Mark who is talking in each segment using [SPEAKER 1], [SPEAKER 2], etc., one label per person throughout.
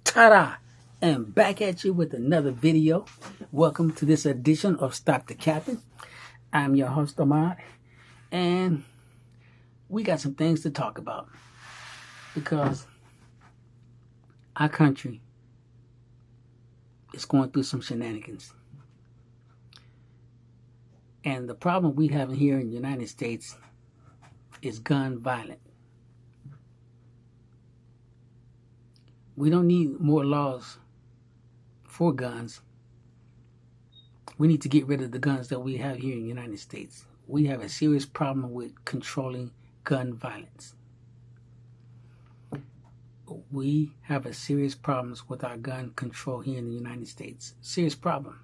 [SPEAKER 1] Ta-da! And back at you with another video. Welcome to this edition of Stop the Capping. I'm your host, Ahmad, and we got some things to talk about because our country is going through some shenanigans. And the problem we have here in the United States is gun violence. We don't need more laws for guns. We need to get rid of the guns that we have here in the United States. We have a serious problem with controlling gun violence. We have a serious problems with our gun control here in the United States. Serious problem.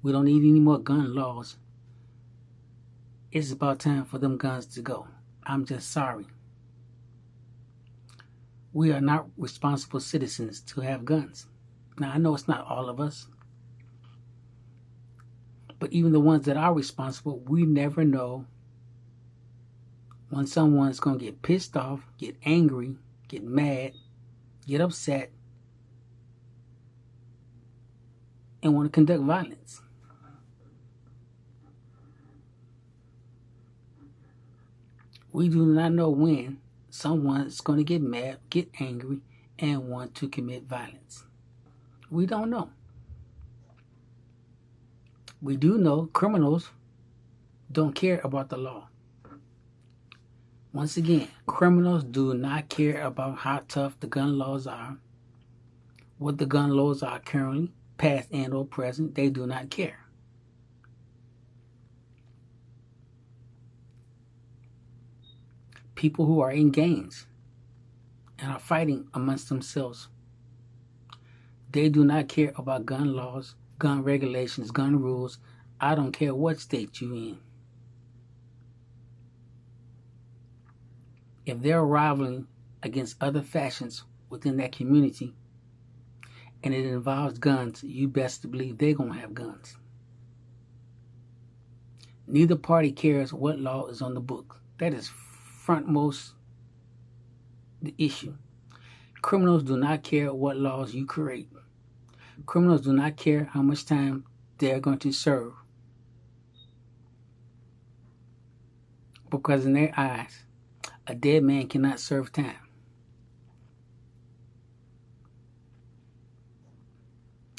[SPEAKER 1] We don't need any more gun laws. It's about time for them guns to go. I'm just sorry. We are not responsible citizens to have guns. Now, I know it's not all of us, but even the ones that are responsible, we never know when someone's going to get pissed off, get angry, get mad, get upset, and want to conduct violence. We do not know when someone's going to get mad, get angry, and want to commit violence. We don't know. We do know criminals don't care about the law. Once again, criminals do not care about how tough the gun laws are, what the gun laws are currently, past and or present. They do not care. People who are in gangs and are fighting amongst themselves, they do not care about gun laws, gun regulations, gun rules. I don't care what state you're in. If they're rivaling against other factions within that community and it involves guns, you best to believe they're going to have guns. Neither party cares what law is on the books. That is frontmost the issue. Criminals do not care what laws you create. Criminals do not care how much time they're going to serve, because in their eyes, a dead man cannot serve time.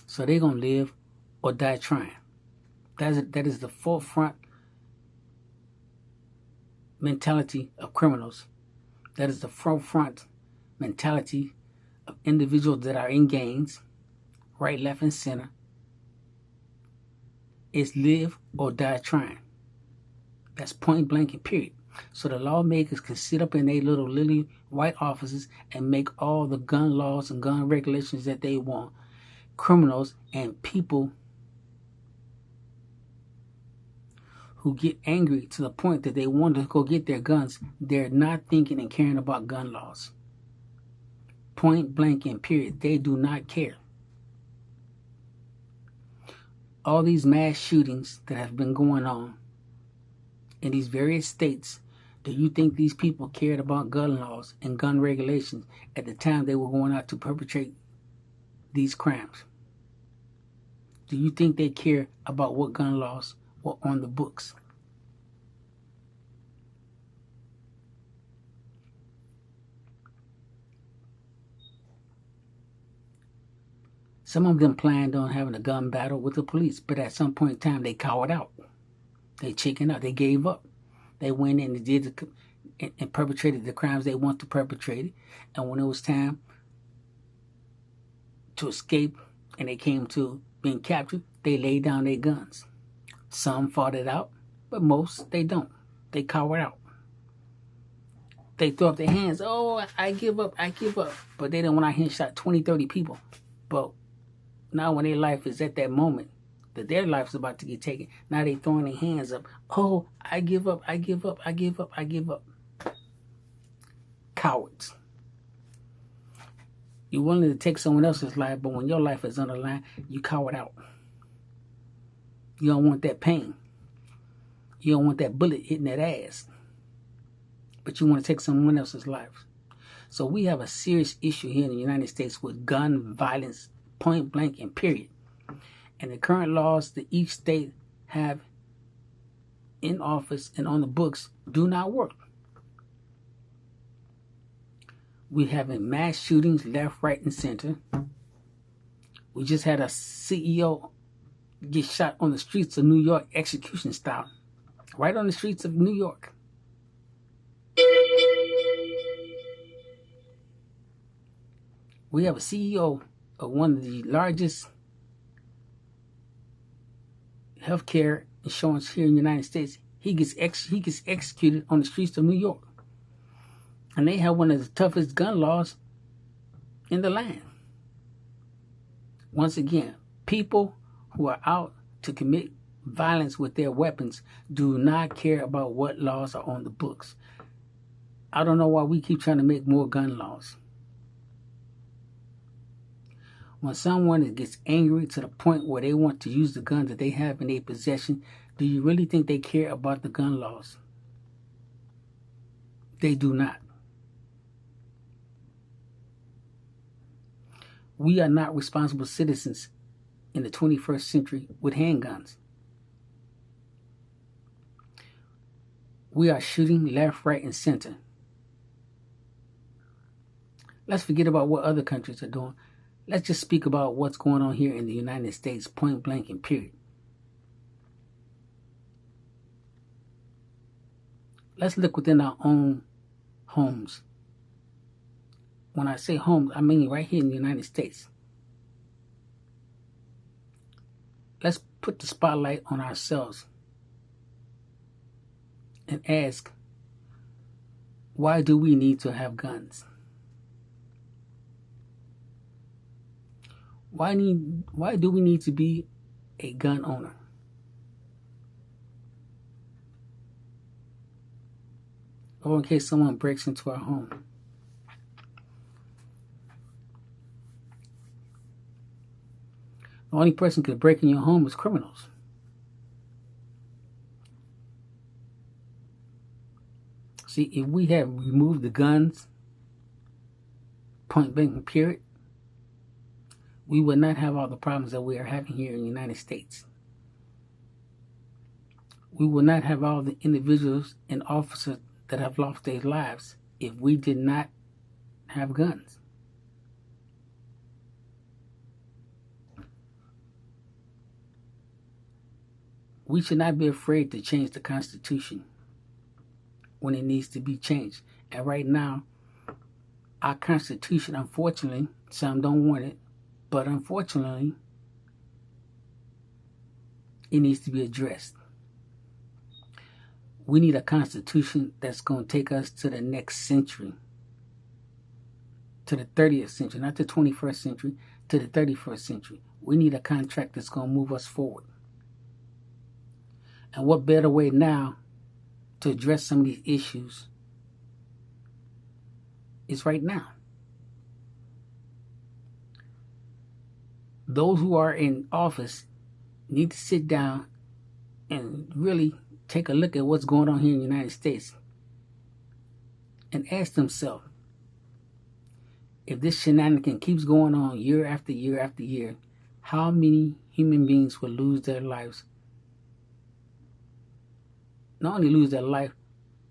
[SPEAKER 1] So they're going to live or die trying. That is the forefront mentality of criminals. That is the forefront mentality of individuals that are in gangs, right, left, and center. Is live or die trying. That's point blank and period. So the lawmakers can sit up in their little lily white offices and make all the gun laws and gun regulations that they want. Criminals and people who get angry to the point that they want to go get their guns, they're not thinking and caring about gun laws. Point blank and period. They do not care. All these mass shootings that have been going on in these various states, do you think these people cared about gun laws and gun regulations at the time they were going out to perpetrate these crimes? Do you think they care about what gun laws were on the books? Some of them planned on having a gun battle with the police, but at some point in time, they cowered out. They chickened out. They gave up. They went in and did and perpetrated the crimes they want to perpetrate. And when it was time to escape and they came to being captured, they laid down their guns. Some fought it out, but most, they don't. They cowered out. They throw up their hands. Oh, I give up. I give up. But they didn't want to shot 20, 30 people. But now when their life is at that moment, that their life is about to get taken, now they throwing their hands up. Oh, I give up. I give up. I give up. I give up. Cowards. You're willing to take someone else's life, but when your life is on the line, you coward out. You don't want that pain. You don't want that bullet hitting that ass. But you want to take someone else's life. So we have a serious issue here in the United States with gun violence, point blank and period. And the current laws that each state have in office and on the books do not work. We're having mass shootings left, right, and center. We just had a CEO get shot on the streets of New York, execution style, right on the streets of New York. We have a CEO of one of the largest healthcare insurance here in the United States. He gets executed on the streets of New York. And they have one of the toughest gun laws in the land. Once again, people who are out to commit violence with their weapons do not care about what laws are on the books. I don't know why we keep trying to make more gun laws. When someone gets angry to the point where they want to use the gun that they have in their possession, do you really think they care about the gun laws? They do not. We are not responsible citizens in the 21st century with handguns. We are shooting left, right, and center. Let's forget about what other countries are doing. Let's just speak about what's going on here in the United States, point blank and period. Let's look within our own homes. When I say homes, I mean right here in the United States. Let's put the spotlight on ourselves and ask, why do we need to have guns? Why do we need to be a gun owner? Or in case someone breaks into our home. The only person who could break in your home is criminals. See, if we have removed the guns, point blank period, we would not have all the problems that we are having here in the United States. We would not have all the individuals and officers that have lost their lives if we did not have guns. We should not be afraid to change the Constitution when it needs to be changed. And right now, our Constitution, unfortunately, some don't want it, but unfortunately, it needs to be addressed. We need a Constitution that's going to take us to the next century, to the 30th century, not the 21st century, to the 31st century. We need a contract that's going to move us forward. And what better way now to address some of these issues is right now. Those who are in office need to sit down and really take a look at what's going on here in the United States and ask themselves, if this shenanigan keeps going on year after year after year, how many human beings will lose their lives? Not only lose their life,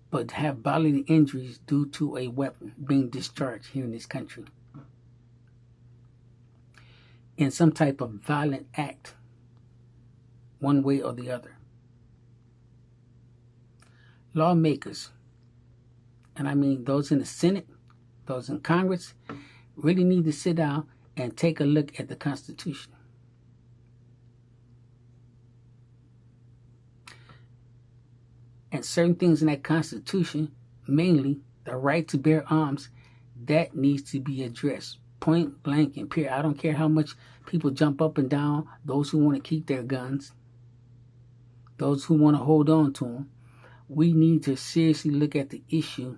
[SPEAKER 1] but have bodily injuries due to a weapon being discharged here in this country in some type of violent act, one way or the other. Lawmakers, and I mean those in the Senate, those in Congress, really need to sit down and take a look at the Constitution. And certain things in that Constitution, mainly the right to bear arms, that needs to be addressed. Point blank and period. I don't care how much people jump up and down, those who want to keep their guns, those who want to hold on to them. We need to seriously look at the issue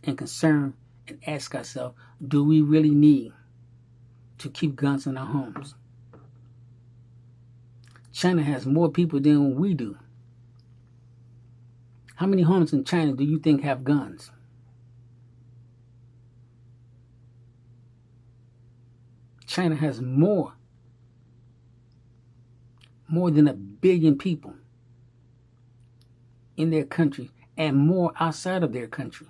[SPEAKER 1] and concern and ask ourselves, do we really need to keep guns in our homes? China has more people than we do. How many homes in China do you think have guns? China has more than 1 billion people in their country and more outside of their country.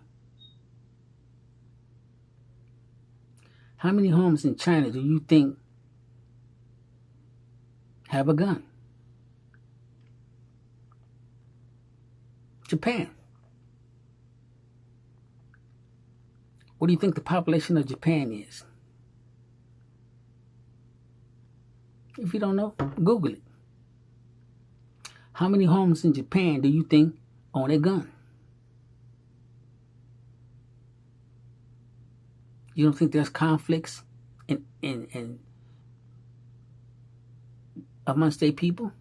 [SPEAKER 1] How many homes in China do you think have a gun? Japan. What do you think the population of Japan is? If you don't know, Google it. How many homes in Japan do you think own a gun? You don't think there's conflicts in amongst their people?